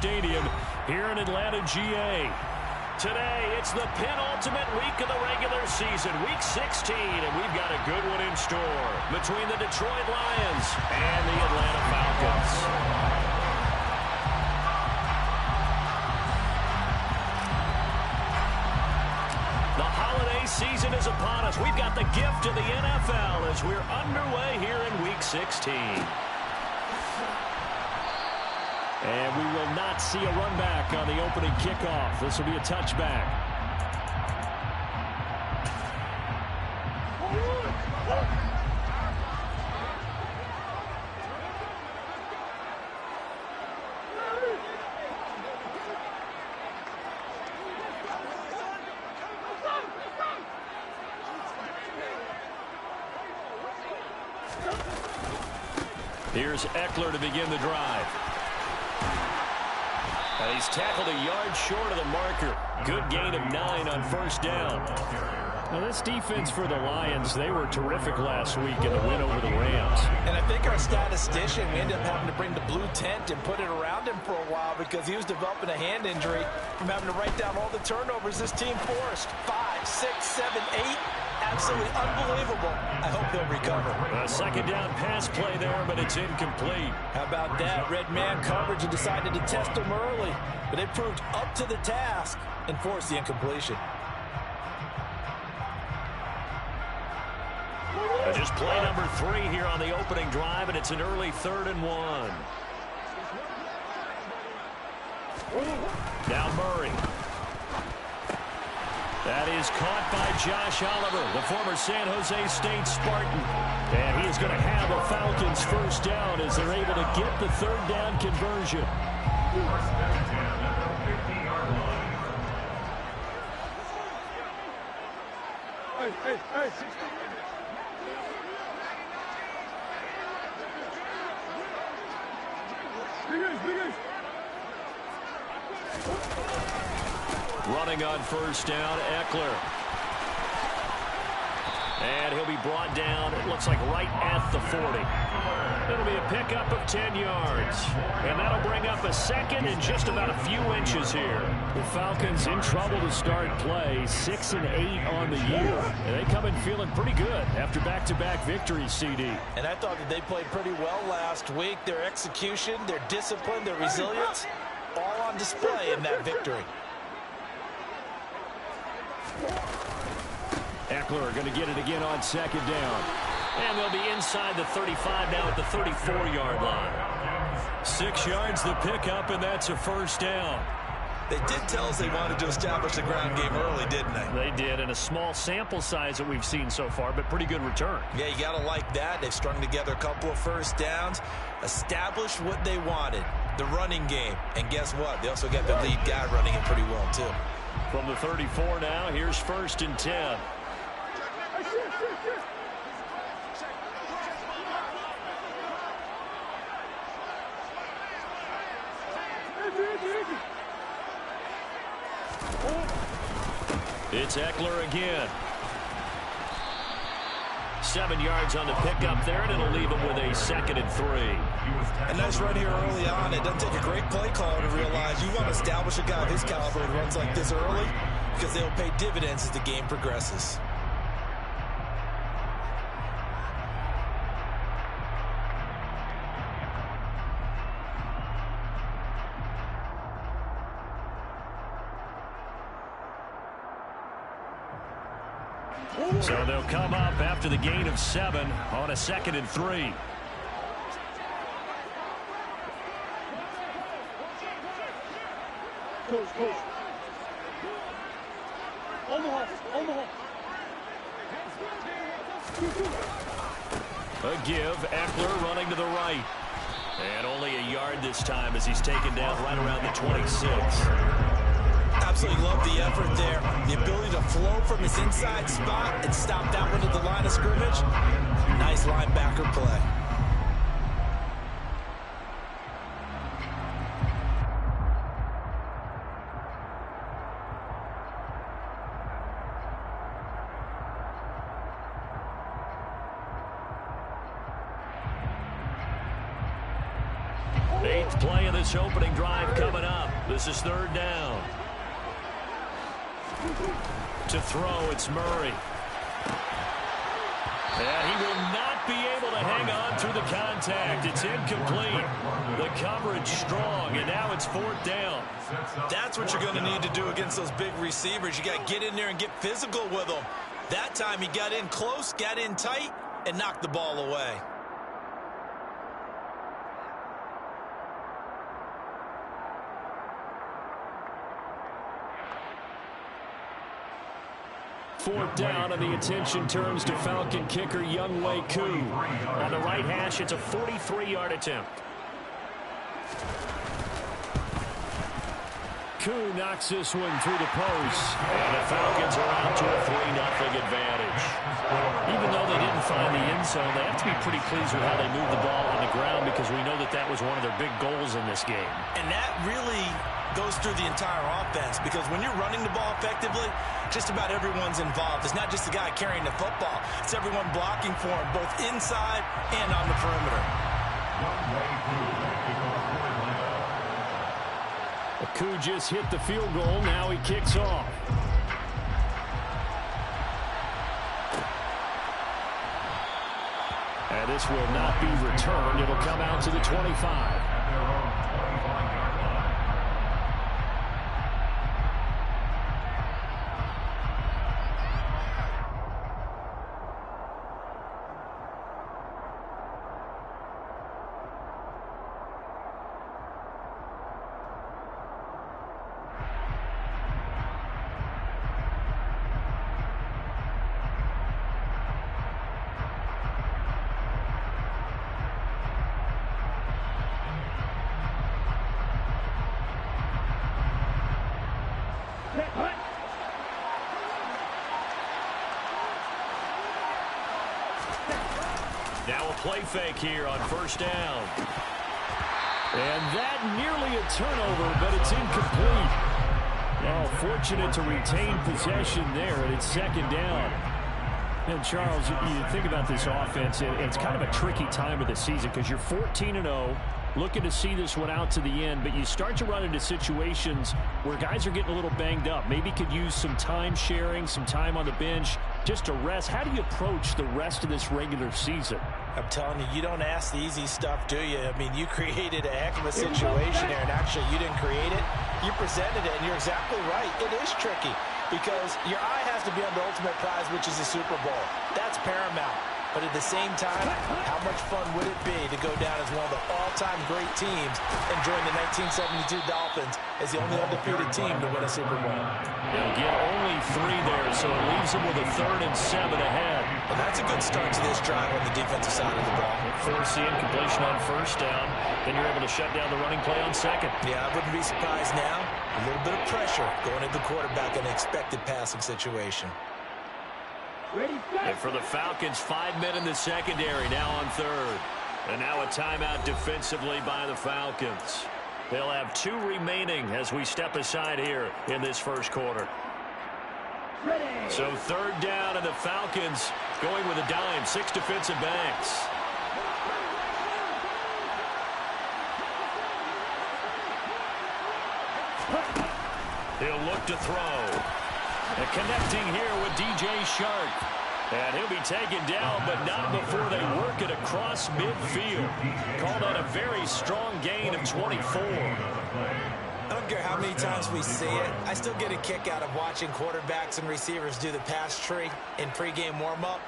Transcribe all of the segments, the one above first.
Stadium here in Atlanta, GA. Today, it's the penultimate week of the regular season, Week 16, and we've got a good one in store between the Detroit Lions and the Atlanta Falcons. The holiday season is upon us. We've got the gift of the NFL as we're underway here in Week 16. And we will not see a run back on the opening kickoff. This will be a touchback. Here's Eckler to begin the drive. And he's tackled a yard short of the marker. Good gain of 9 on first down. Now this defense for the Lions, they were terrific last week in the win over the Rams. And I think our statistician, we ended up having to bring the blue tent and put it around him for a while because he was developing a hand injury from having to write down all the turnovers this team forced. 5, 6, 7, 8. Absolutely unbelievable. I hope they'll recover. A second down pass play there, but it's incomplete. How about that? Red man coverage and decided to test him early. But they proved up to the task and forced the incompletion. Just play number 3 here on the opening drive, and it's an early 3rd and 1. Now Murray. That is caught by Josh Oliver, the former San Jose State Spartan. And he is going to have a Falcons first down as they're able to get the 3rd down conversion. Hey. Running on first down, Eckler. And he'll be brought down, it looks like right at the 40. It'll be a pickup of 10 yards. And that'll bring up a second and just about a few inches here. The Falcons in trouble to start play, 6-8 on the year. And they come in feeling pretty good after back-to-back victories, CD. And I thought that they played pretty well last week. Their execution, their discipline, their resilience, all on display in that victory. Eckler going to get it again on second down. And they'll be inside the 35 now at the 34-yard line. 6 yards the pickup, and that's a first down. They did tell us they wanted to establish the ground game early, didn't they? They did, and a small sample size that we've seen so far, but pretty good return. Yeah, you got to like that. They've strung together a couple of first downs, established what they wanted, the running game. And guess what? They also got the lead guy running it pretty well, too. From the 34 now, here's 1st and 10. It's Eckler again. 7 yards on the pickup there, and it'll leave him with a 2nd and 3. A nice run here early on. It doesn't take a great play caller to realize you want to establish a guy of his caliber who runs like this early because they'll pay dividends as the game progresses. So they'll come up after the gain of 7 on a 2nd and 3. A give, Eckler running to the right. And only a yard this time as he's taken down right around the 26. Absolutely love the effort there. The ability to flow from his inside spot and stop that one at the line of scrimmage. Nice linebacker play. Eighth play of this opening drive coming up. This is third down. To throw, it's Murray. And he will not be able to hang on through the contact. It's incomplete. The coverage strong, and now it's fourth down. That's what you're going to need to do against those big receivers. You got to get in there and get physical with them. That time he got in close, got in tight, and knocked the ball away. Fourth down, and the attention turns to Falcon kicker Younghoe Koo. On the right hash, it's a 43-yard attempt. Koo knocks this one through the post, and the Falcons are out to a 3-0 advantage. Even though they didn't find the end zone, they have to be pretty pleased with how they moved the ball on the ground, because we know that that was one of their big goals in this game. And that really goes through the entire offense, because when you're running the ball effectively, just about everyone's involved. It's not just the guy carrying the football. It's everyone blocking for him, both inside and on the perimeter. Koo just hit the field goal. Now he kicks off. And this will not be returned. It'll come out to the 25. Now a play fake here on first down. And that nearly a turnover, but it's incomplete. Oh, fortunate to retain possession there, and it's second down. And Charles, you think about this offense, it's kind of a tricky time of the season because you're 14-0, looking to see this one out to the end, but you start to run into situations where guys are getting a little banged up. Maybe could use some time sharing, some time on the bench just to rest. How do you approach the rest of this regular season? I'm telling you, you don't ask the easy stuff, do you? I mean, you created a heck of a situation here, and actually you didn't create it. You presented it, and you're exactly right. It is tricky because your eye has to be on the ultimate prize, which is the Super Bowl. That's paramount. But at the same time, how much fun would it be to go down as one of the all-time great teams and join the 1972 Dolphins as the only undefeated team to win a Super Bowl? They'll get only 3 there, so it leaves them with a 3rd and 7 ahead. And that's a good start to this drive on the defensive side of the ball. Force the incompletion on first down, then you're able to shut down the running play on second. Yeah, I wouldn't be surprised now. A little bit of pressure going at the quarterback in an expected passing situation. And for the Falcons, 5 men in the secondary, now on third. And now a timeout defensively by the Falcons. They'll have 2 remaining as we step aside here in this first quarter. So third down, and the Falcons going with a dime, 6 defensive backs. He'll look to throw. And connecting here with DJ Shark. And he'll be taken down, but not before they work it across midfield. Call that a very strong gain of 24. I don't care how many times we see it. I still get a kick out of watching quarterbacks and receivers do the pass tree in pregame warm-up.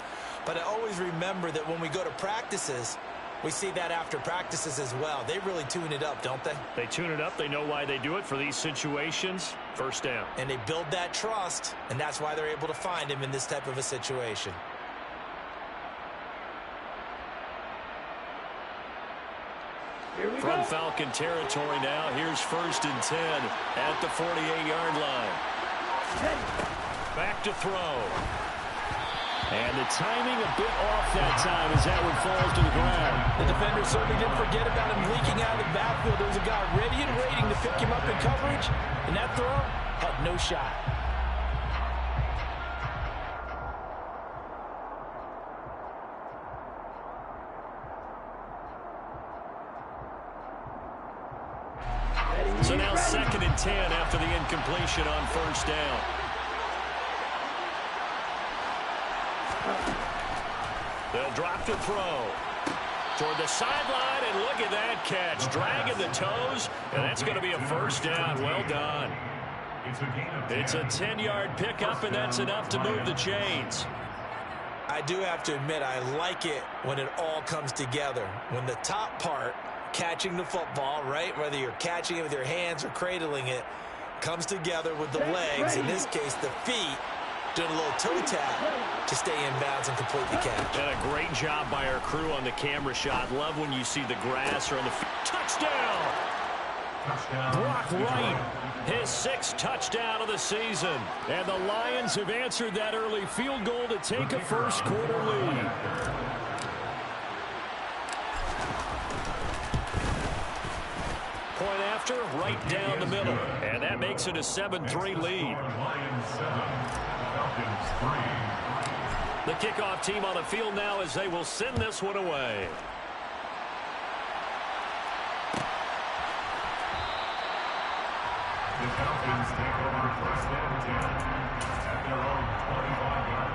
But I always remember that when we go to practices, we see that after practices as well. They really tune it up, don't they? They tune it up. They know why they do it for these situations. First down. And they build that trust, and that's why they're able to find him in this type of a situation. From Falcon territory now, here's 1st and 10 at the 48-yard line. Back to throw. And the timing a bit off that time as that one falls to the ground. The defender certainly didn't forget about him leaking out of the backfield. There was a guy ready and waiting to pick him up in coverage, and that throw had no shot. So now 2nd and 10 10 after the incompletion on first down. They'll drop to throw. Toward the sideline, and look at that catch. Dragging the toes, and that's going to be a first down. Well done. It's a 10-yard pickup, and that's enough to move the chains. I do have to admit, I like it when it all comes together. When the top part, catching the football, right, whether you're catching it with your hands or cradling it, comes together with the legs, in this case the feet, doing a little toe tap to stay in bounds and complete the catch. And a great job by our crew on the camera shot. Love when you see the grass or on the field. Touchdown! Brock Wright, his 6th touchdown of the season. And the Lions have answered that early field goal to take a first quarter lead. Point after, right down the middle. And that makes it a 7-3 lead. The kickoff team on the field now as they will send this one away. The Falcons take over first and 10 at their own 25-yard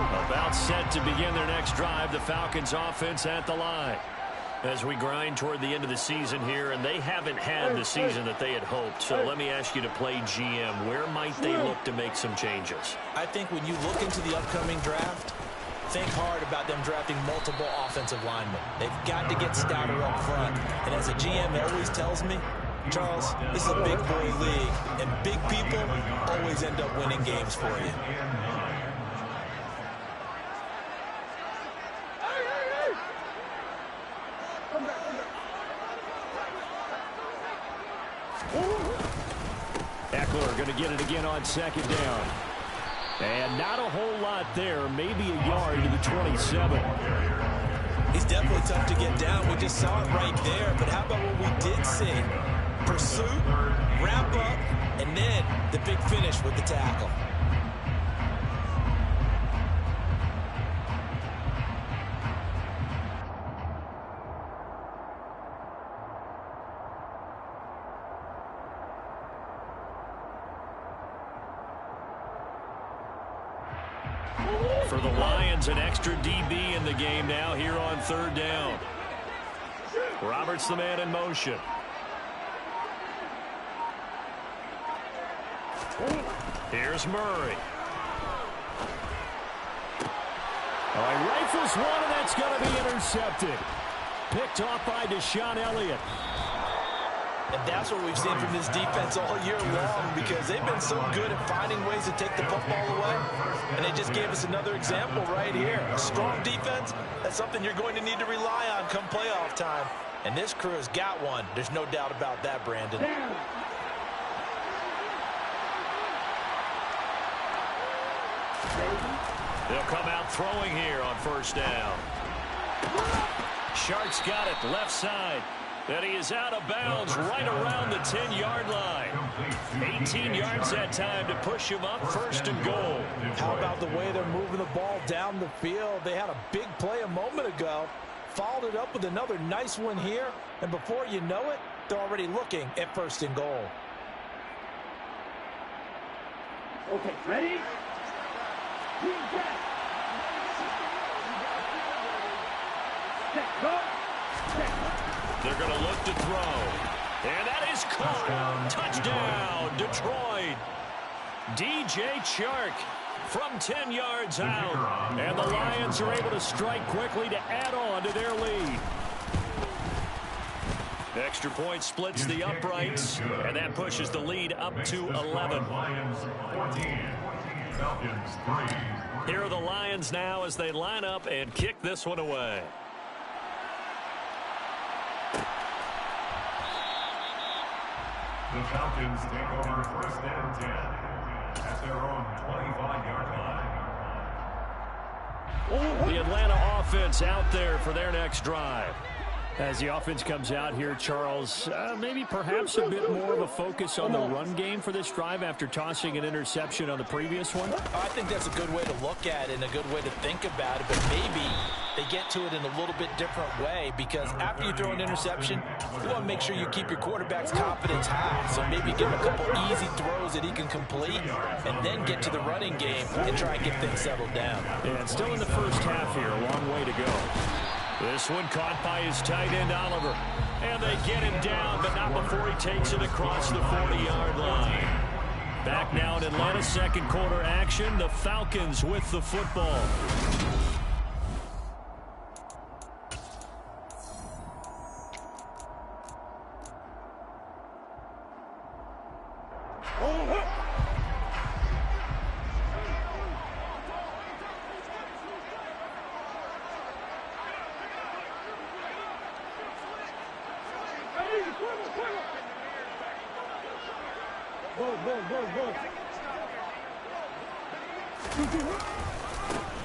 line. About set to begin their next drive, the Falcons offense at the line. As we grind toward the end of the season here, and they haven't had the season that they had hoped. So let me ask you to play GM. Where might they look to make some changes? I think when you look into the upcoming draft, think hard about them drafting multiple offensive linemen. They've got to get stouter up front. And as a GM always tells me, Charles, this is a big boy league, and big people always end up winning games for you. Eckler going to get it again on second down. And not a whole lot there, maybe a yard to the 27. He's definitely tough to get down. We just saw it right there. But how about what we did see? Pursuit, wrap up, and then the big finish with the tackle. For the Lions, an extra DB in the game now here on third down. Roberts the man in motion. Here's Murray. All right, rifles one, and that's going to be intercepted. Picked off by Deshaun Elliott. And that's what we've seen from this defense all year long, because they've been so good at finding ways to take the football away. And they just gave us another example right here. A strong defense, that's something you're going to need to rely on come playoff time. And this crew has got one. There's no doubt about that, Brandon. They'll come out throwing here on first down. Shark's got it left side. And he is out of bounds right around the 10-yard line. 18 yards that time to push him up first and goal. How about the way they're moving the ball down the field? They had a big play a moment ago. Followed it up with another nice one here. And before you know it, they're already looking at first and goal. Okay, ready? Go. They're going to look to throw. And that is caught. Touchdown, Detroit. DJ Chark from 10 yards out. And the Lions are able to strike quickly to add on to their lead. Extra point splits the uprights, and that pushes the lead up to 11. Lions 14, Falcons 3. Here are the Lions now as they line up and kick this one away. The Falcons take over first and 10 at their own 25-yard line. The Atlanta offense out there for their next drive. As the offense comes out here, Charles, maybe perhaps a bit more of a focus on the run game for this drive after tossing an interception on the previous one? I think that's a good way to look at it and a good way to think about it, but maybe they get to it in a little bit different way, because after you throw an interception, you want to make sure you keep your quarterback's confidence high. So maybe give him a couple easy throws that he can complete and then get to the running game and try and get things settled down. And still in the first half here, a long way to go. This one caught by his tight end, Oliver. And they get him down, but not before he takes it across the 40-yard line. Back now in Atlanta, second quarter action. The Falcons with the football.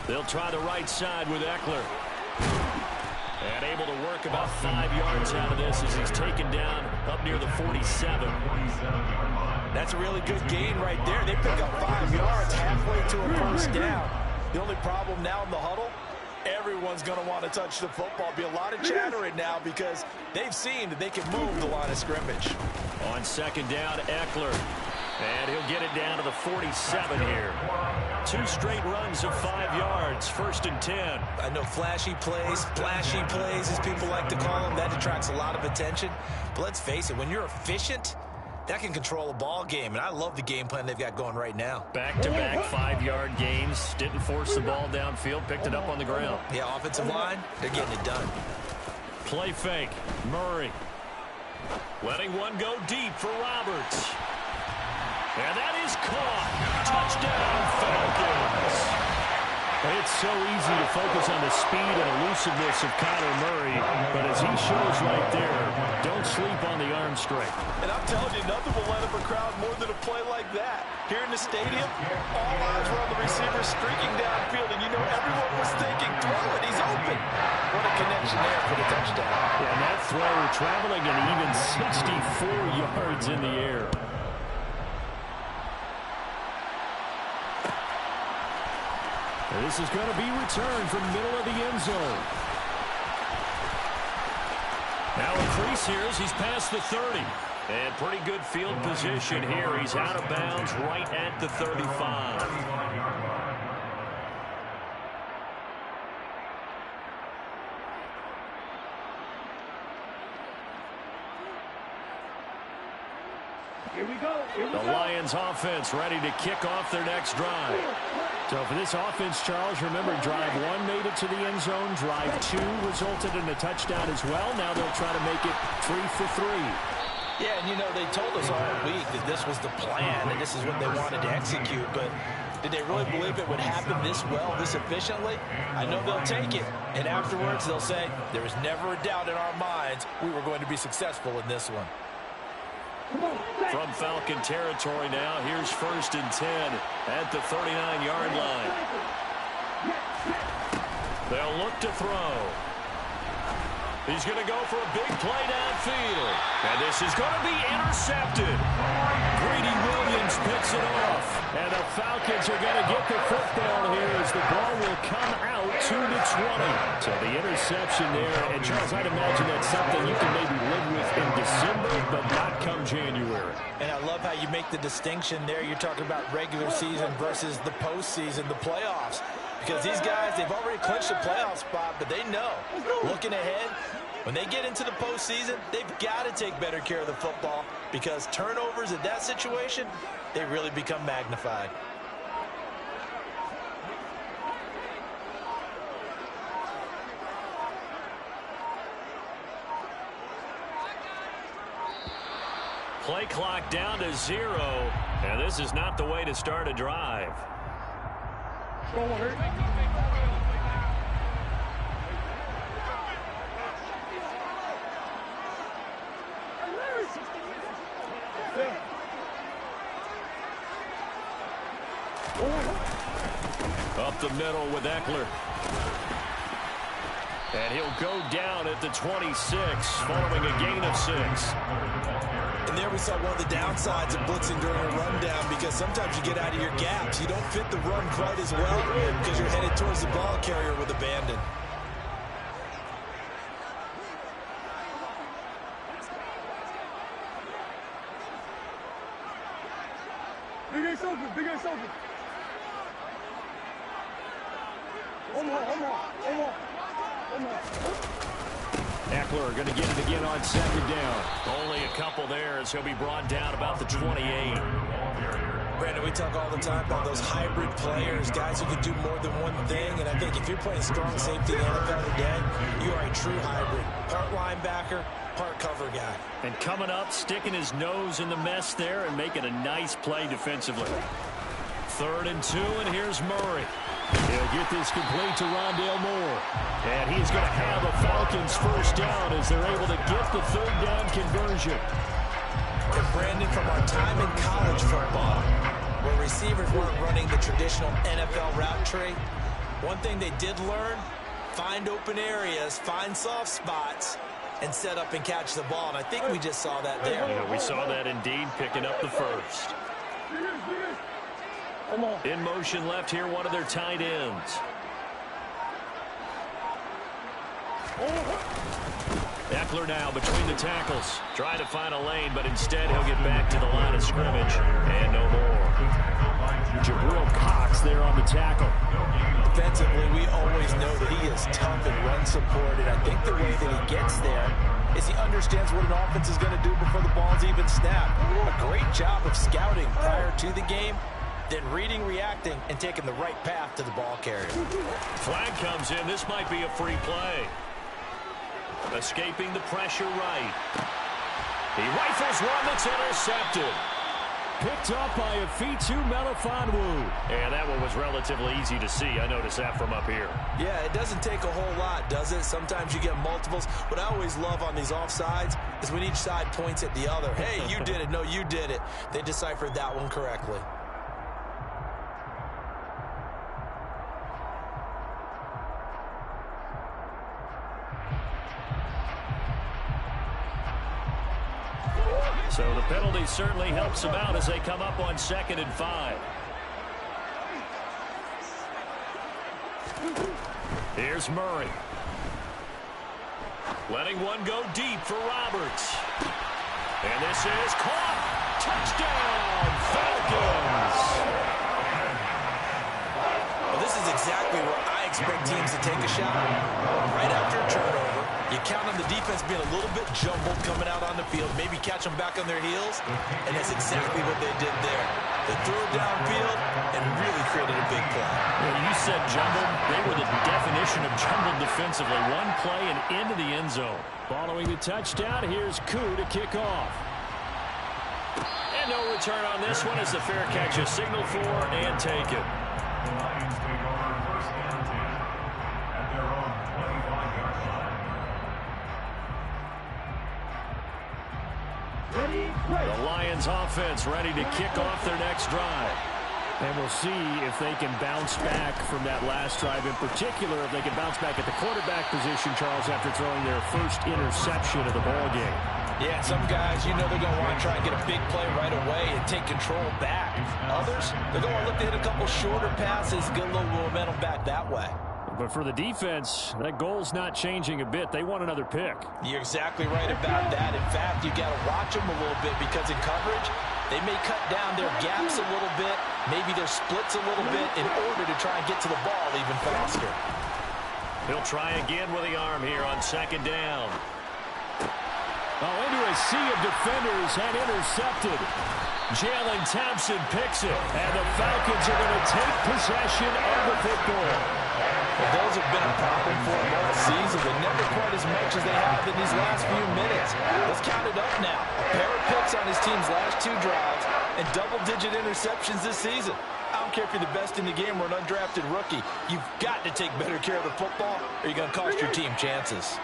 They'll try the right side with Eckler. And able to work about 5 yards out of this as he's taken down up near the 47. That's a really good gain right there. They pick up 5 yards halfway to a first down. The only problem now in the huddle, everyone's going to want to touch the football. Be a lot of chattering now because they've seen that they can move the line of scrimmage. On second down, Eckler. And he'll get it down to the 47 here. 2 straight runs of 5 yards, 1st and 10. I know flashy plays, as people like to call them, that attracts a lot of attention. But let's face it, when you're efficient, that can control a ball game. And I love the game plan they've got going right now. Back-to-back 5-yard gains. Didn't force the ball downfield, picked it up on the ground. Yeah, offensive line, they're getting it done. Play fake, Murray. Letting one go deep for Roberts. And that is caught. Touchdown, Falcons. It's so easy to focus on the speed and elusiveness of Kyler Murray, but as he shows right there, don't sleep on the arm strength. And I'm telling you, nothing will let up a crowd more than a play like that. Here in the stadium, all eyes were on the receiver streaking downfield, and you know everyone was thinking, throw it, he's open. What a connection there for the touchdown. Yeah, and that throw traveling an even 64 yards in the air. This is going to be returned from the middle of the end zone. Now a crease here as he's past the 30. And pretty good field position here. He's out of bounds right at the 35. Here we go. The Lions offense ready to kick off their next drive. So for this offense, Charles, remember, drive 1 made it to the end zone. Drive 2 resulted in a touchdown as well. Now they'll try to make it 3 for 3. Yeah, and you know, they told us all week that this was the plan and this is what they wanted to execute. But did they really believe it would happen this well, this efficiently? I know they'll take it. And afterwards, they'll say, there was never a doubt in our minds we were going to be successful in this one. From Falcon territory now, here's 1st and 10 at the 39-yard line. They'll look to throw. He's going to go for a big play downfield. And this is going to be intercepted. Greedy Williams picks it off. And the Falcons are going to get the football here as the ball will come out to the 20. So the interception there. And Charles, I'd imagine that's something you can maybe live with in December, but not come January. And I love how you make the distinction there. You're talking about regular season versus the postseason, the playoffs. Because these guys, they've already clinched a playoff spot, but they know, looking ahead, when they get into the postseason, they've got to take better care of the football because turnovers in that situation, they really become magnified. Play clock down to 0, and this is not the way to start a drive. Up the middle with Eckler. And he'll go down at the 26 following a gain of 6. And there we saw one of the downsides of blitzing during a rundown, because sometimes you get out of your gaps. You don't fit the run quite as well because you're headed towards the ball carrier with abandon. Big ace open, big ace open. One more. Eckler going to get it again on 2nd down. Only a couple there as he'll be brought down about the 28. Brandon, we talk all the time about those hybrid players, guys who can do more than one thing. And I think if you're playing strong safety in the NFL today, you are a true hybrid. Part linebacker, part cover guy. And coming up, sticking his nose in the mess there and making a nice play defensively. 3rd and 2, and here's Murray. He'll get this complete to Rondale Moore. And he's going to have a Falcons first down as they're able to get the 3rd down conversion. And Brandon, from our time in college football, where receivers weren't running the traditional NFL route tree, one thing they did learn, find open areas, find soft spots, and set up and catch the ball. And I think we just saw that there. Yeah, we saw that indeed, picking up the first. In motion left here, one of their tight ends. Eckler now between the tackles. Trying to find a lane, but instead he'll get back to the line of scrimmage. And no more. Jabril Cox there on the tackle. Defensively, we always know that he is tough and run support. And I think the way that he gets there is he understands what an offense is going to do before the ball's even snapped. A great job of scouting prior to the game, then reading, reacting, and taking the right path to the ball carrier. Flag comes in. This might be a free play. Escaping the pressure right. He rifles one that's intercepted. Picked up by Afitu Melifonwu. And that one was relatively easy to see. I noticed that from up here. Yeah, it doesn't take a whole lot, does it? Sometimes you get multiples. What I always love on these offsides is when each side points at the other. Hey, you did it. No, you did it. They deciphered that one correctly. So the penalty certainly helps them out as they come up on 2nd and 5. Here's Murray. Letting one go deep for Roberts. And this is caught. Touchdown, Falcons. Well, this is exactly where I expect teams to take a shot. Right after a turnover, you count on the defense being a little bit jumbled coming out on the field, maybe catch them back on their heels, and that's exactly what they did there. They threw it downfield and really created a big play. Well, you said jumbled. They were the definition of jumbled defensively. One play and into the end zone. Following the touchdown, here's Koo to kick off. And no return on this one as the fair catch is signaled for and taken. The Lions take over 1st and 10 at their own 25-yard line. The Lions offense ready to kick off their next drive. And we'll see if they can bounce back from that last drive. In particular, if they can bounce back at the quarterback position, Charles, after throwing their first interception of the ball game. Yeah, some guys, you know they're going to want to try and get a big play right away and take control back. Others, they're going to look to hit a couple shorter passes, get a little momentum back that way. But for the defense, that goal's not changing a bit. They want another pick. You're exactly right about that. In fact, you got to watch them a little bit because in coverage, they may cut down their gaps a little bit, maybe their splits a little bit in order to try and get to the ball even faster. He'll try again with the arm here on 2nd down. Oh, into a sea of defenders and intercepted. Jalen Thompson picks it, and the Falcons are going to take possession of the football. Well, those have been a problem for them all season, but never quite as much as they have in these last few minutes. Let's count it up now. A pair of picks on his team's last 2 drives and double-digit interceptions this season. I don't care if you're the best in the game or an undrafted rookie. You've got to take better care of the football or you're going to cost your team chances.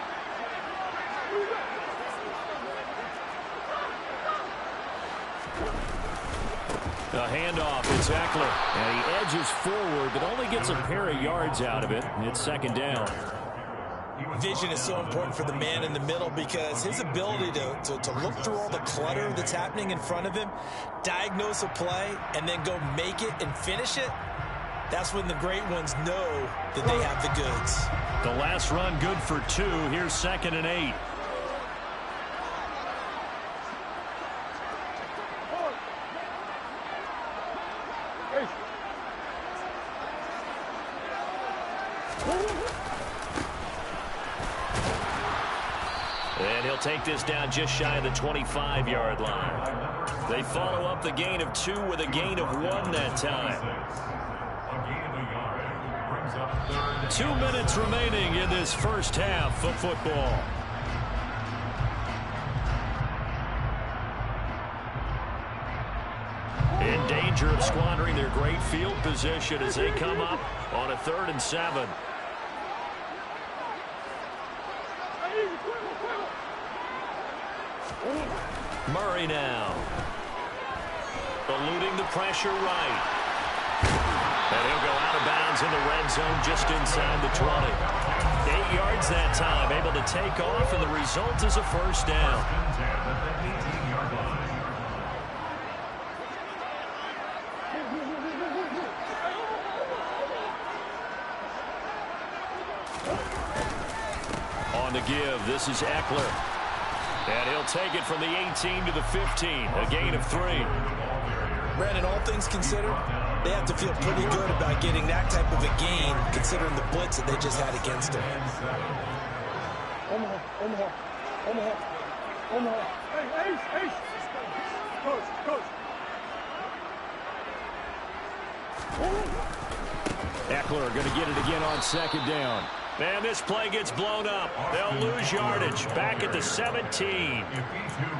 A handoff, it's Eckler. And he edges forward, but only gets a pair of yards out of it. It's 2nd down. Vision is so important for the man in the middle because his ability to look through all the clutter that's happening in front of him, diagnose a play, and then go make it and finish it, that's when the great ones know that they have the goods. The last run good for 2. Here's 2nd and 8. And he'll take this down just shy of the 25-yard line. They follow up the gain of 2 with a gain of 1 that time. 2 minutes remaining in this first half of football. In danger of squandering their great field position as they come up on a 3rd and 7. Murray now. Eluding the pressure right. And he'll go out of bounds in the red zone just inside the 20. 8 yards that time, able to take off, and the result is a first down. On the give, this is Eckler. And he'll take it from the 18 to the 15, a gain of 3. Brandon, all things considered, they have to feel pretty good about getting that type of a gain, considering the blitz that they just had against them. Omaha. Hey, Ace. Coach. Eckler going to get it again on 2nd down. And this play gets blown up. They'll lose yardage back at the 17.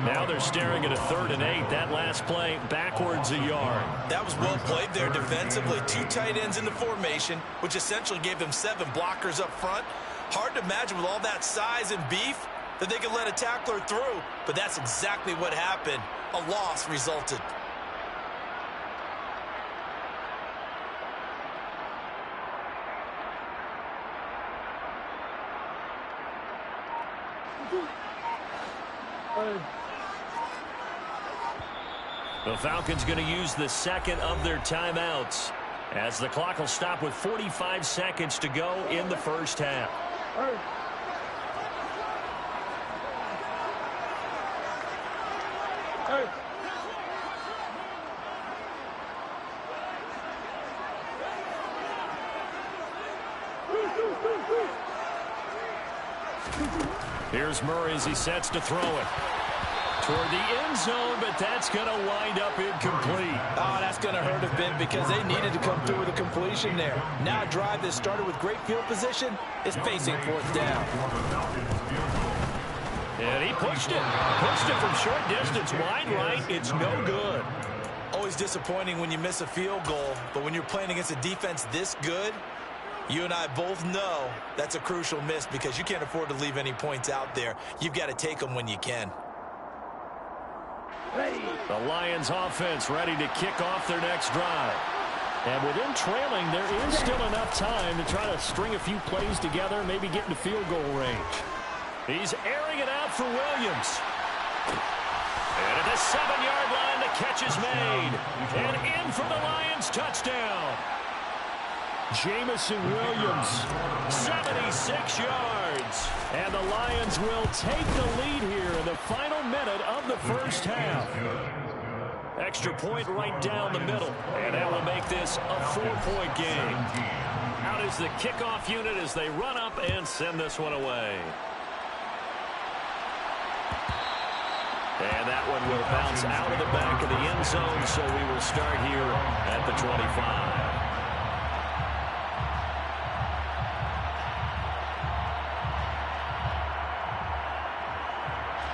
Now they're staring at a 3rd and 8. That last play backwards a yard. That was well played there defensively. 2 tight ends in the formation, which essentially gave them 7 blockers up front. Hard to imagine with all that size and beef that they could let a tackler through. But that's exactly what happened. A loss resulted. The Falcons going to use the 2nd of their timeouts as the clock will stop with 45 seconds to go in the first half. Here's Murray as he sets to throw it. Toward the end zone, but that's going to wind up incomplete. Oh, that's going to hurt a bit because they needed to come through with a completion there. Now a drive that started with great field position is facing 4th down. And he pushed it. Pushed it from short distance, wide right. It's no good. Always disappointing when you miss a field goal, but when you're playing against a defense this good, you and I both know that's a crucial miss because you can't afford to leave any points out there. You've got to take them when you can. The Lions offense ready to kick off their next drive. And within trailing, there is still enough time to try to string a few plays together, maybe get into field goal range. He's airing it out for Williams. And at the 7-yard line, the catch is made. And in for the Lions touchdown. Jamison Williams, 76 yards. And the Lions will take the lead here in the final minute of the first half. Extra point right down the middle. And that will make this a 4-point game. Out is the kickoff unit as they run up and send this one away. And that one will bounce out of the back of the end zone, so we will start here at the 25.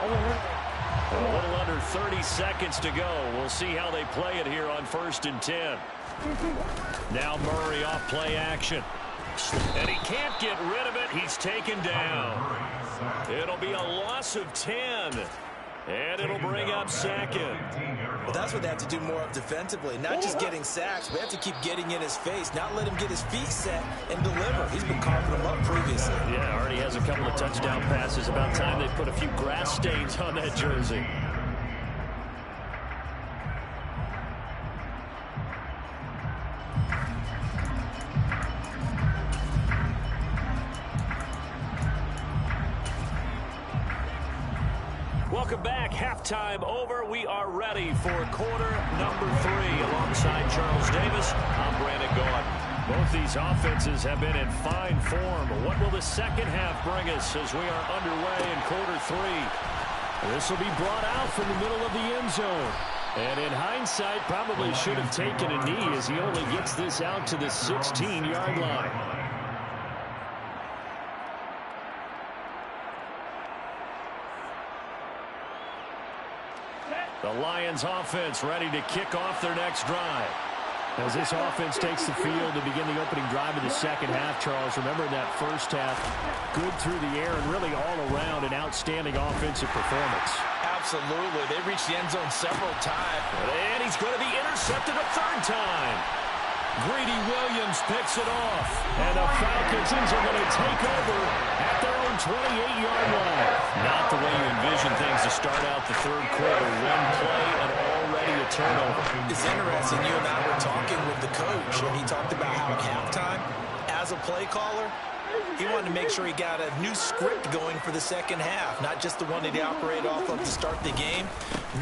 A little under 30 seconds to go. We'll see how they play it here on 1st and 10. Now Murray off play action. And he can't get rid of it. He's taken down. It'll be a loss of 10. And it'll bring up second. Well, that's what they have to do more of defensively. Not just getting sacks, but they have to keep getting in his face, not let him get his feet set and deliver. He's been carving them up previously. Yeah, already has a couple of touchdown passes. About time they put a few grass stains on that jersey. Welcome back. Halftime over. We are ready for quarter number 3. Alongside Charles Davis, I'm Brandon Gaudin. Both these offenses have been in fine form. What will the second half bring us as we are underway in quarter 3? This will be brought out from the middle of the end zone. And in hindsight, probably should have taken a knee as he only gets this out to the 16-yard line. The Lions offense ready to kick off their next drive. As this offense takes the field to begin the opening drive of the second half, Charles, remember in that first half, good through the air and really all around an outstanding offensive performance. Absolutely. They reached the end zone several times. And he's going to be intercepted a third time. Greedy Williams picks it off. And the Falcons are going to take over at their own 28-yard line. Not the way you envision things to start out the third quarter. One play and already a turnover. It's interesting. You and I were talking with the coach, and he talked about how at halftime, as a play caller, he wanted to make sure he got a new script going for the second half, not just the one that he operated off of to start the game.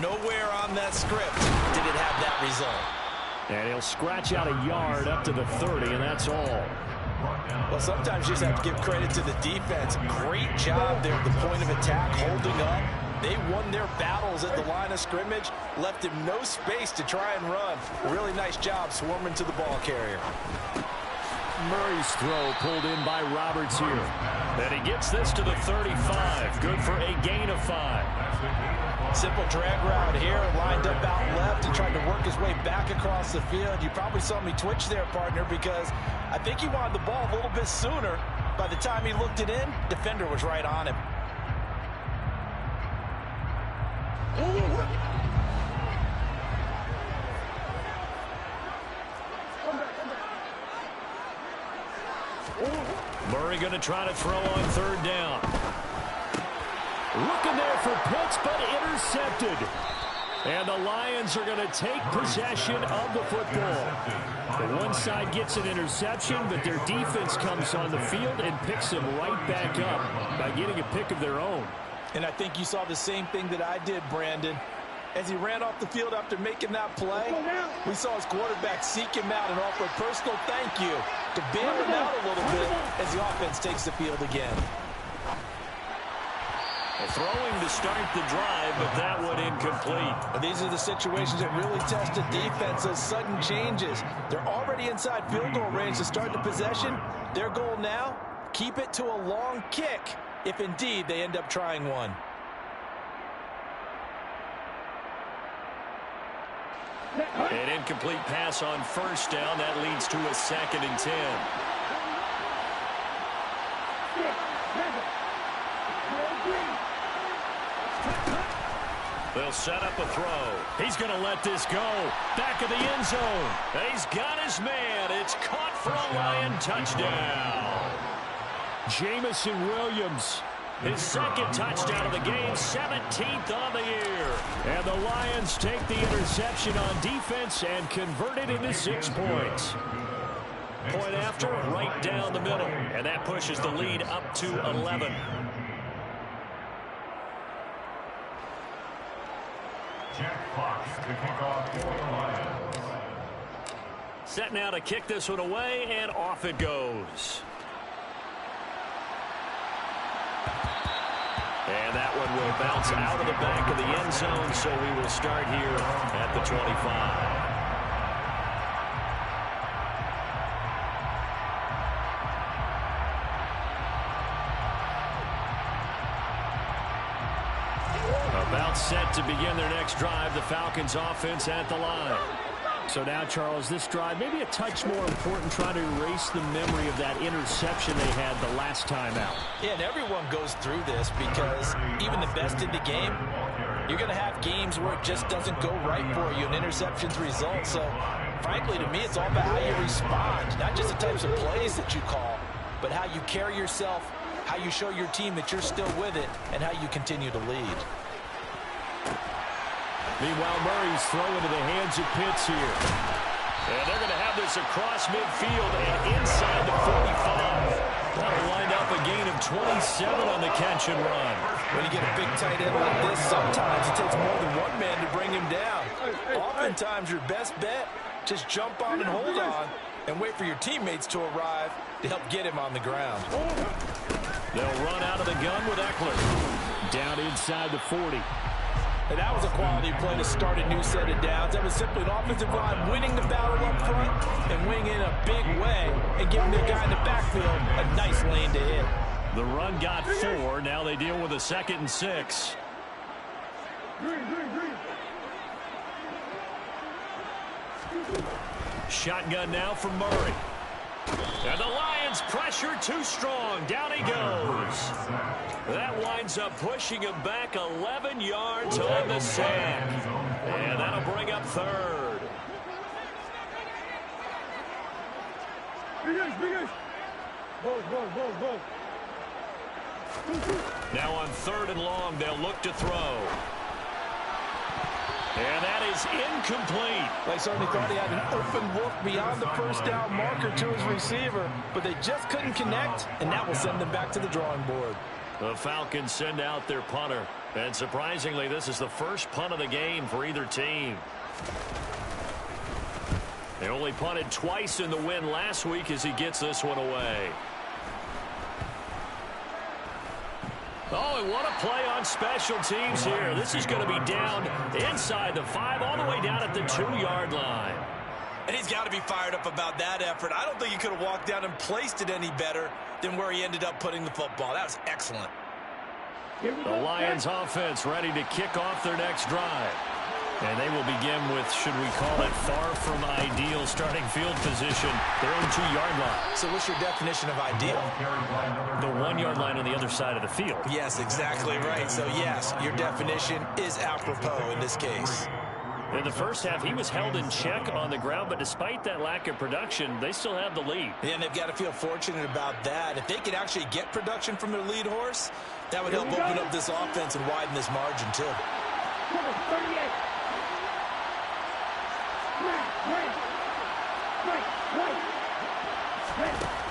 Nowhere on that script did it have that result. And he'll scratch out a yard up to the 30, and that's all. Well, sometimes you just have to give credit to the defense. Great job there at the point of attack, holding up. They won their battles at the line of scrimmage, left him no space to try and run. A really nice job swarming to the ball carrier. Murray's throw pulled in by Roberts here. And he gets this to the 35. Good for a gain of 5. Simple drag route here, lined up out left and tried to work his way back across the field. You probably saw me twitch there, partner, because I think he wanted the ball a little bit sooner. By the time he looked it in, defender was right on him. Murray going to try to throw on third down. Looking there for Pitts, but intercepted. And the Lions are going to take possession of the football. The one side gets an interception, but their defense comes on the field and picks them right back up by getting a pick of their own. And I think you saw the same thing that I did, Brandon. As he ran off the field after making that play, we saw his quarterback seek him out and offer a personal thank you to bail him out a little bit as the offense takes the field again. Throwing to start the drive, but that one incomplete. These are the situations that really test a defense, those sudden changes. They're already inside field goal range to start the possession. Their goal now, keep it to a long kick, if indeed they end up trying one. An incomplete pass on first down. That leads to a 2nd and 10. They'll set up a throw. He's going to let this go. Back of the end zone. He's got his man. It's caught for a Lion touchdown. Jamison Williams, his 2nd touchdown of the game, 17th on the year. And the Lions take the interception on defense and convert it into 6 points. Point after, right down the middle. And that pushes the lead up to 11. Jack Fox to kick off for the Lions. Set now to kick this one away, and off it goes. And that one will bounce out of the back of the end zone, so we will start here at the 25. About set to begin their next drive, the Falcons offense at the line. So now, Charles, this drive maybe a touch more important, trying to erase the memory of that interception they had the last time out. Yeah, and everyone goes through this because even the best in the game You're going to have games where it just doesn't go right for you, and interceptions result. So, frankly, to me, it's all about how you respond, not just the types of plays that you call, but how you carry yourself, how you show your team that you're still with it, and how you continue to lead. Meanwhile, Murray's throw into the hands of Pitts here. And they're going to have this across midfield and inside the 45. That'll wind up a gain of 27 on the catch and run. When you get a big tight end like this, sometimes it takes more than one man to bring him down. Oftentimes, your best bet, just jump on and hold on and wait for your teammates to arrive to help get him on the ground. They'll run out of the gun with Eckler. Down inside the 40. And that was a quality play to start a new set of downs. That was simply an offensive line winning the battle up front and winning in a big way and giving the guy in the backfield a nice lane to hit. The run got 4. Now they deal with a 2nd and 6. Shotgun now from Murray. And the Lions pressure too strong. Down he goes. That winds up pushing him back 11 yards on the sack. And that'll bring up 3rd. Now on 3rd and long, they'll look to throw. And that is incomplete. They certainly thought he had an open look beyond the first down marker to his receiver, but they just couldn't connect, and that will send them back to the drawing board. The Falcons send out their punter. And surprisingly, this is the first punt of the game for either team. They only punted twice in the win last week as he gets this one away. Oh, and what a play on special teams here. This is going to be down inside the 5, all the way down at the 2-yard line. And he's got to be fired up about that effort. I don't think he could have walked down and placed it any better than where he ended up putting the football. That was excellent. The Lions offense ready to kick off their next drive. And they will begin with, should we call it, far from ideal starting field position, their own 2-yard line. So what's your definition of ideal? The 1-yard line on the other side of the field. Yes, exactly right. So, yes, your definition is apropos in this case. In the first half, he was held in check on the ground, but despite that lack of production, they still have the lead. Yeah, and they've got to feel fortunate about that. If they could actually get production from their lead horse, that would help open up this offense and widen this margin, too.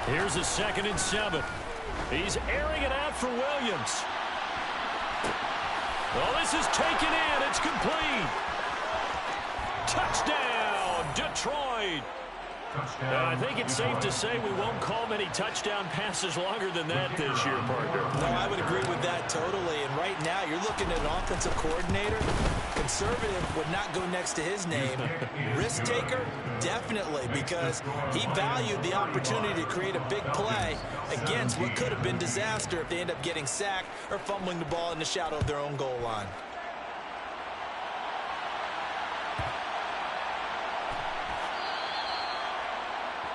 Here's a 2nd and 7. He's airing it out for Williams. Well, this is taken in. It's complete. Touchdown, Detroit. I think it's safe to say we won't call many touchdown passes longer than that this year, partner. No, I would agree with that totally. And right now, you're looking at an offensive coordinator. Conservative would not go next to his name. Risk taker, definitely, because he valued the opportunity to create a big play against what could have been disaster if they end up getting sacked or fumbling the ball in the shadow of their own goal line.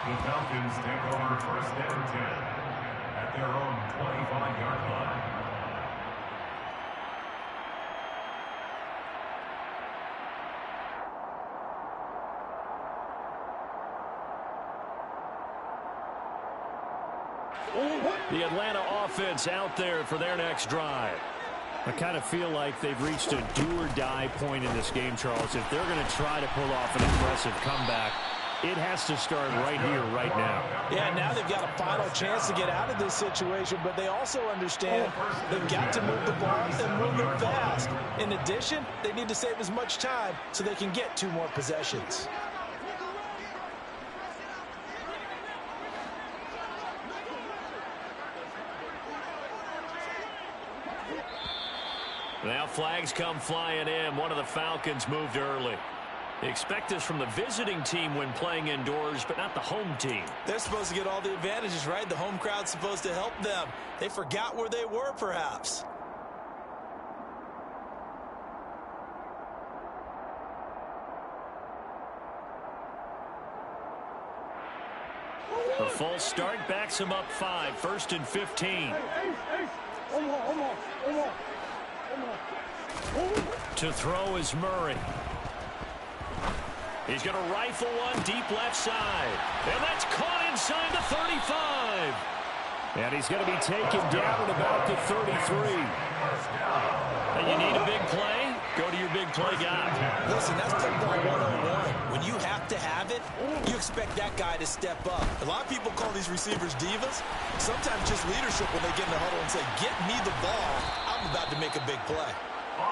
The Falcons take over 1st and 10 at their own 25-yard line. The Atlanta offense out there for their next drive. I kind of feel like they've reached a do-or-die point in this game, Charles. If they're going to try to pull off an impressive comeback, it has to start right here, right now. Yeah, now they've got a final chance to get out of this situation, but they also understand they've got to move the ball and move it fast. In addition, they need to save as much time so they can get 2 more possessions. Now flags come flying in. One of the Falcons moved early. They expect this from the visiting team when playing indoors, but not the home team. They're supposed to get all the advantages, right? The home crowd's supposed to help them. They forgot where they were, perhaps. The false start backs him up 5. 1st and 15. To throw is Murray. He's going to rifle one deep left side. And that's caught inside the 35. And he's going to be taken down at about the 33. And you need a big play? Go to your big play guy. Listen, that's football 101. When you have to have it, you expect that guy to step up. A lot of people call these receivers divas. Sometimes just leadership when they get in the huddle and say, get me the ball. I'm about to make a big play.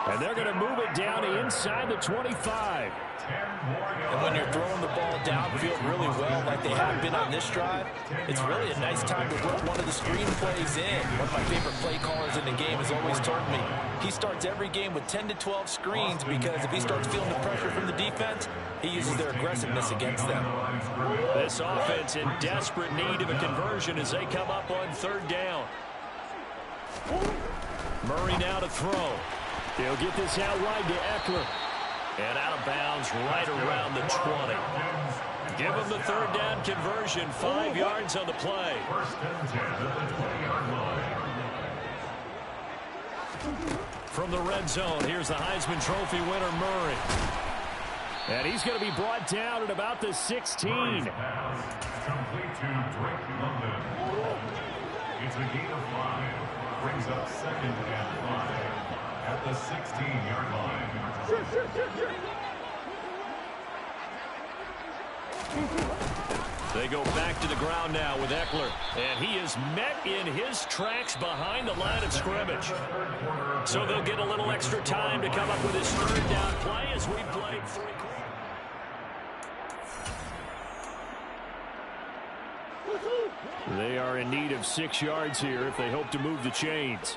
And they're going to move it down inside the 25. And when you're throwing the ball downfield really well like they have been on this drive, it's really a nice time to work one of the screen plays in. One of my favorite play callers in the game has always told me he starts every game with 10 to 12 screens because if he starts feeling the pressure from the defense, he uses their aggressiveness against them. This offense in desperate need of a conversion as they come up on third down. Murray now to throw. He'll get this out wide to Eckler. And out of bounds right around the 20. Give him the third down conversion. 5 yards on the play. From the red zone, here's the Heisman Trophy winner, Murray. And he's going to be brought down at about the 16. Complete to Drake London. It's a gain of 5. Brings up 2nd and 5 at the 16-yard line. They go back to the ground now with Eckler. And he is met in his tracks behind the line of scrimmage. So they'll get a little extra time to come up with his third down play as we played 3 quarters. They are in need of 6 yards here if they hope to move the chains.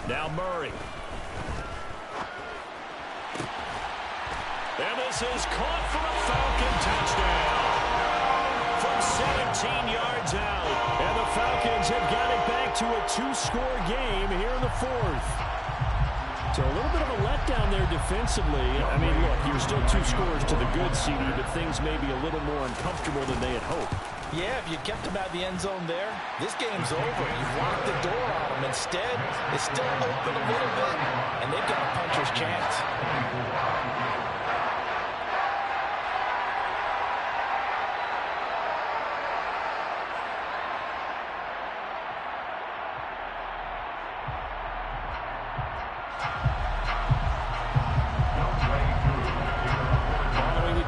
Now Murray. And this is caught for a Falcon touchdown. From 17 yards out. And the Falcons have got it back to a 2-score game here in the 4th. So a little bit of a letdown there defensively. I mean, look, you're still 2 scores to the good, CD, but things may be a little more uncomfortable than they had hoped. Yeah, if you kept him out of the end zone there, this game's over. You've locked the door on him. Instead, it's still open a little bit, and they've got a puncher's chance.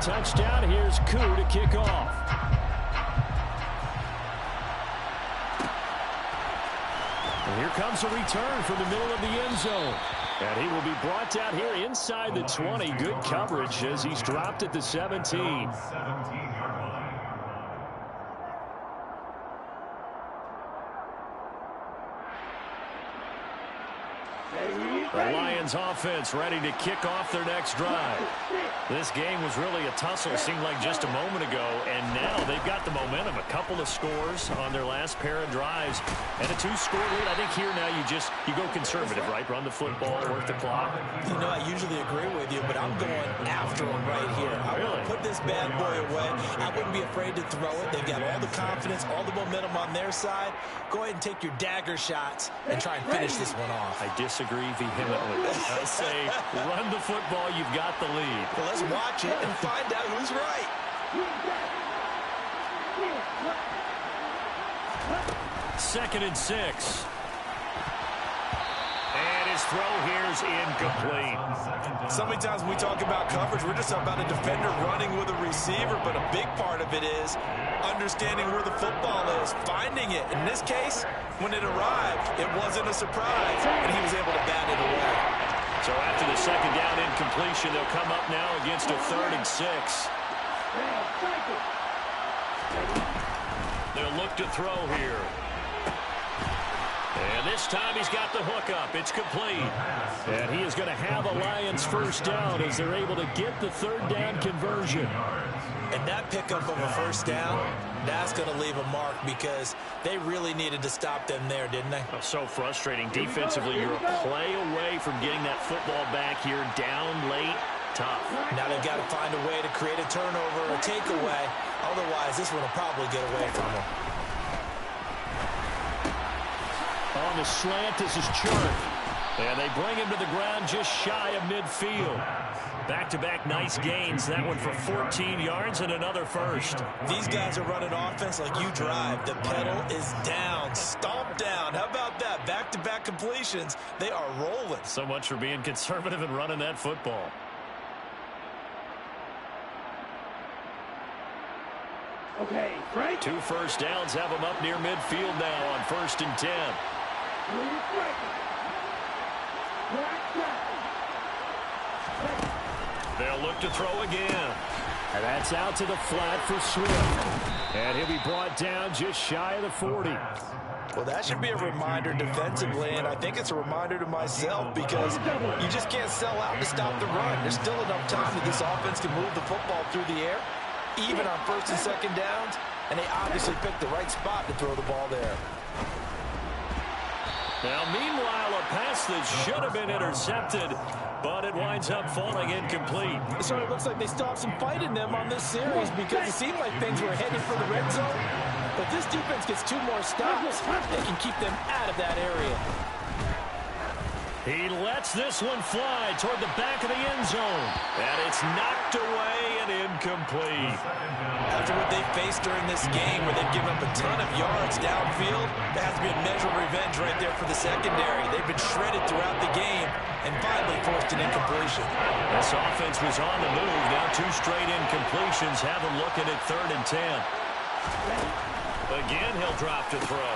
Touchdown. Here's Koo to kick off. And here comes a return from the middle of the end zone. And he will be brought down here inside the 20. Good coverage as he's dropped at the 17. The Lions offense ready to kick off their next drive. This game was really a tussle, seemed like just a moment ago, and now they've got the momentum. A couple of scores on their last pair of drives, and a 2-score lead. I think here now you go conservative, right? Run the football, work the clock. You know, I usually agree with you, but I'm going after them right here. I want to put this bad boy away. I wouldn't be afraid to throw it. They've got all the confidence, all the momentum on their side. Go ahead and take your dagger shots and try and finish this one off. I disagree vehemently. I say run the football. You've got the lead. Well, let's watch it and find out who's right. Second and 6. And his throw here is incomplete. So many times when we talk about coverage, we're just about a defender running with a receiver, but a big part of it is understanding where the football is, finding it. In this case, when it arrived, it wasn't a surprise, and he was able to bat it away. So after the second down incompletion, they'll come up now against a 3rd and 6. They'll look to throw here. And this time he's got the hook up. It's complete. And he is going to have a Lions first down as they're able to get the 3rd down conversion. And that pickup of a first down, that's going to leave a mark because they really needed to stop them there, didn't they? Oh, so frustrating. Defensively, you're a play away from getting that football back here down late. Tough. Now they've got to find a way to create a turnover or takeaway. Otherwise, this one will probably get away from them. On the slant, this is Chark. And they bring him to the ground just shy of midfield. Back-to-back nice gains. That one for 14 yards and another first. These guys are running offense like you drive. The pedal is down. Stomp down. How about that? Back-to-back completions. They are rolling. So much for being conservative and running that football. Okay, Frank. 2 first downs have them up near midfield now on 1st and 10. They'll look to throw again. And that's out to the flat for Swift. And he'll be brought down just shy of the 40. Well, that should be a reminder defensively, and I think it's a reminder to myself because you just can't sell out to stop the run. There's still enough time that this offense can move the football through the air, even on 1st and 2nd downs, and they obviously picked the right spot to throw the ball there. Now, meanwhile, a pass that should have been intercepted, but it winds up falling incomplete. So it looks like they still have some fight in them on this series because it seemed like things were headed for the red zone. But this defense gets 2 more stops. They can keep them out of that area. He lets this one fly toward the back of the end zone. And it's knocked away and incomplete. After what they faced during this game where they've given up a ton of yards downfield, there has to be a measure of revenge right there for the secondary. They've been shredded throughout the game and finally forced an incompletion. This offense was on the move. Now 2 straight incompletions have them looking at 3rd and 10. Again, he'll drop to throw.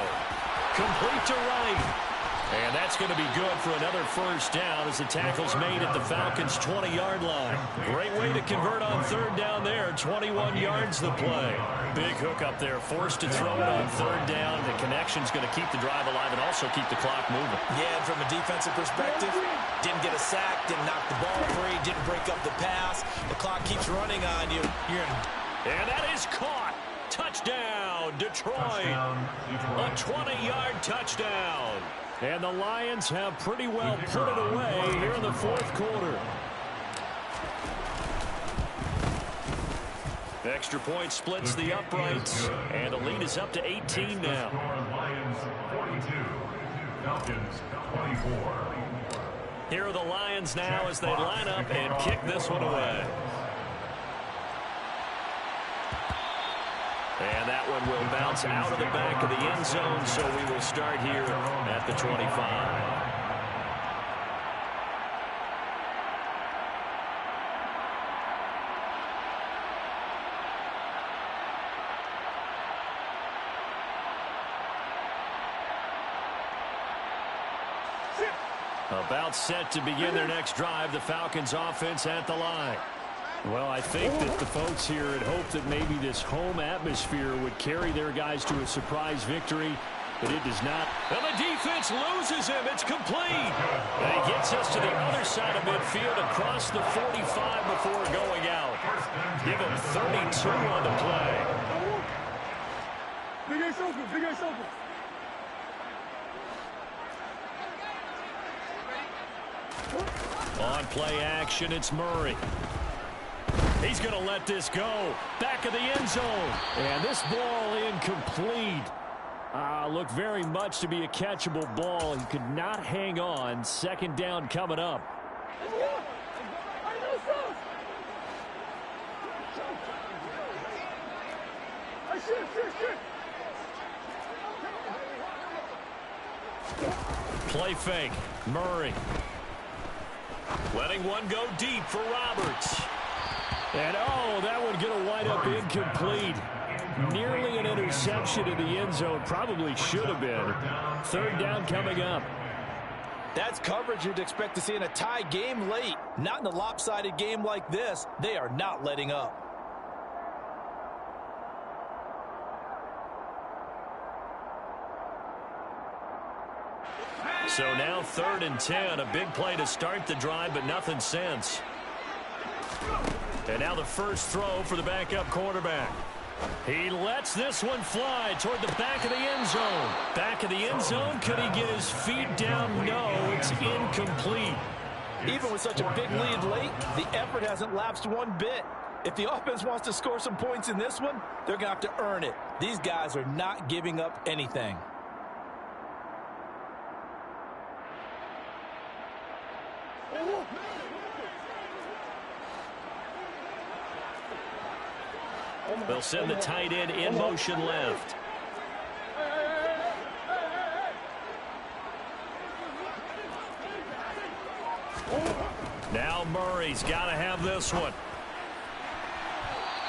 Complete to right. And that's going to be good for another first down as the tackle's made at the Falcons' 20-yard line. Great way to convert on 3rd down there. 21 yards the play. Big hook up there. Forced to throw it on 3rd down. The connection's going to keep the drive alive and also keep the clock moving. Yeah, and from a defensive perspective, didn't get a sack, didn't knock the ball free, didn't break up the pass. The clock keeps running on you. And that is caught. Touchdown, Detroit. A 20-yard touchdown. And the Lions have pretty well put it away here in the 4th quarter. Extra point splits the uprights, and the lead is up to 18 now. Lions 42, Falcons 24. Here are the Lions now as they line up and kick this one away. And that one will bounce out of the back of the end zone, so we will start here at the 25. About set to begin their next drive, the Falcons offense at the line. Well, I think that the folks here had hoped that maybe this home atmosphere would carry their guys to a surprise victory, but it does not. And the defense loses him. It's complete. And he gets us to the other side of midfield across the 45 before going out. Give him 32 on the play. Big Ace open, Big Ace open. On play action, it's Murray. He's going to let this go. Back of the end zone. And this ball incomplete. Looked very much to be a catchable ball. He could not hang on. 2nd down coming up. Play fake. Murray. Letting one go deep for Roberts. And, oh, that one going to wind up incomplete. Nearly an interception in the end zone. Probably should have been. 3rd down coming up. That's coverage you'd expect to see in a tie game late. Not in a lopsided game like this. They are not letting up. So now 3rd and 10. A big play to start the drive, but nothing since. And now the first throw for the backup quarterback. He lets this one fly toward the back of the end zone. Back of the end zone. Could he get his feet down? No, it's incomplete. Even with such a big lead late, the effort hasn't lapsed one bit. If the offense wants to score some points in this one, they're going to have to earn it. These guys are not giving up anything. They'll send the tight end in motion left. Now Murray's got to have this one.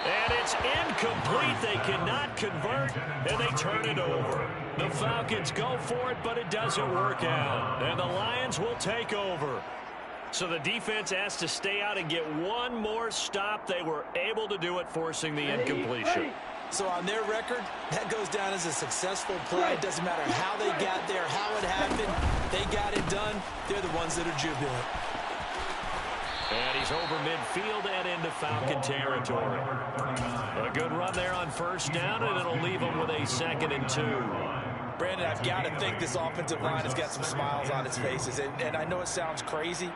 And it's incomplete. They cannot convert, and they turn it over. The Falcons go for it, but it doesn't work out. And the Lions will take over. So the defense has to stay out and get one more stop. They were able to do it, forcing the incompletion. So on their record, that goes down as a successful play. It doesn't matter how they got there, how it happened. They got it done. They're the ones that are jubilant. And he's over midfield and into Falcon territory. A good run there on first down, and it'll leave them with a 2nd and 2. Brandon, I've got to think this offensive line has got some smiles on its faces. And I know it sounds crazy,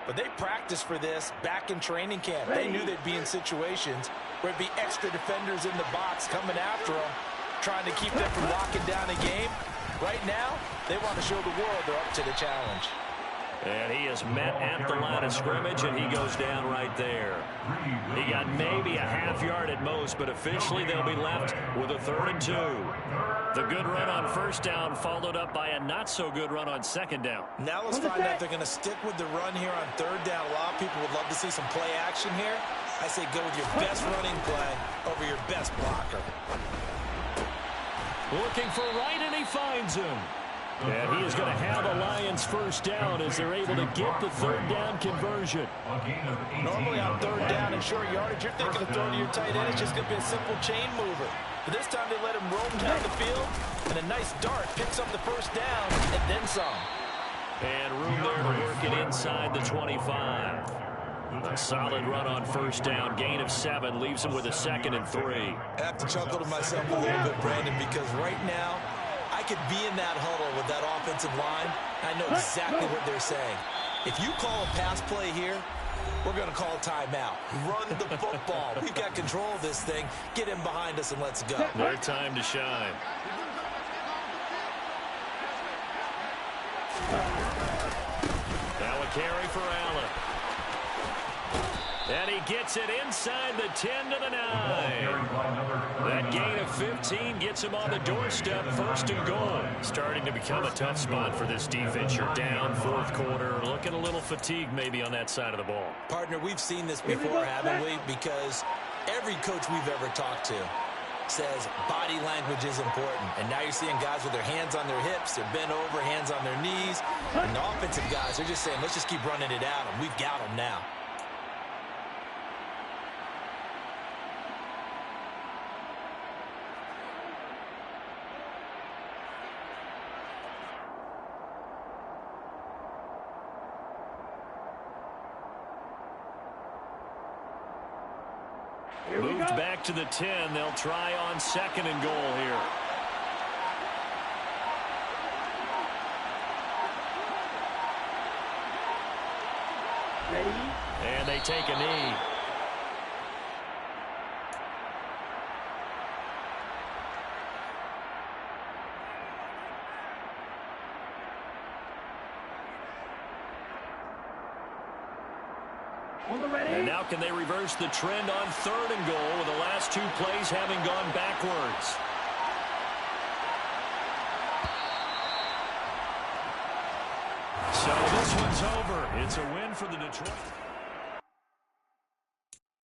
but they practiced for this back in training camp. They knew they'd be in situations where it'd be extra defenders in the box coming after them, trying to keep them from locking down a game. Right now, they want to show the world they're up to the challenge. And he is met at the line of scrimmage, and he goes down right there. He got maybe a half yard at most, but officially they'll be left with a 3rd and 2. The good run on first down followed up by a not-so-good run on 2nd down. Now let's find out if they're going to stick with the run here on 3rd down. A lot of people would love to see some play action here. I say go with your best running play over your best blocker. Looking for right, and he finds him. And he is going to have the Lions first down as they're able to get the 3rd down conversion. Normally on 3rd down and short yardage, you're thinking of throwing to your tight end. It's just going to be a simple chain mover. But this time they let him roam down the field, and a nice dart picks up the first down and then some. And room there to work it inside the 25. A solid run on first down. Gain of 7 leaves him with a 2nd and 3. I have to chuckle to myself a little bit, Brandon, because right now I could be in that huddle with that offensive line. I know exactly what they're saying. If you call a pass play here, we're going to call a timeout. Run the football. We've got control of this thing. Get him behind us and let's go. Their time to shine. Now a carry for Allen. And he gets it inside the 10 to the 9. That gain of 15 gets him on the doorstep, 1st and goal. Starting to become a tough spot for this defense. You're down 4th quarter, looking a little fatigued maybe on that side of the ball. Partner, we've seen this before, haven't we? Because every coach we've ever talked to says body language is important. And now you're seeing guys with their hands on their hips, they're bent over, hands on their knees. And the offensive guys, they're just saying, let's just keep running it out, and we've got them now. Moved back to the 10. They'll try on 2nd and goal here. Ready? And they take a knee. And now can they reverse the trend on 3rd and goal with the last 2 plays having gone backwards? So this one's over. It's a win for the Detroit.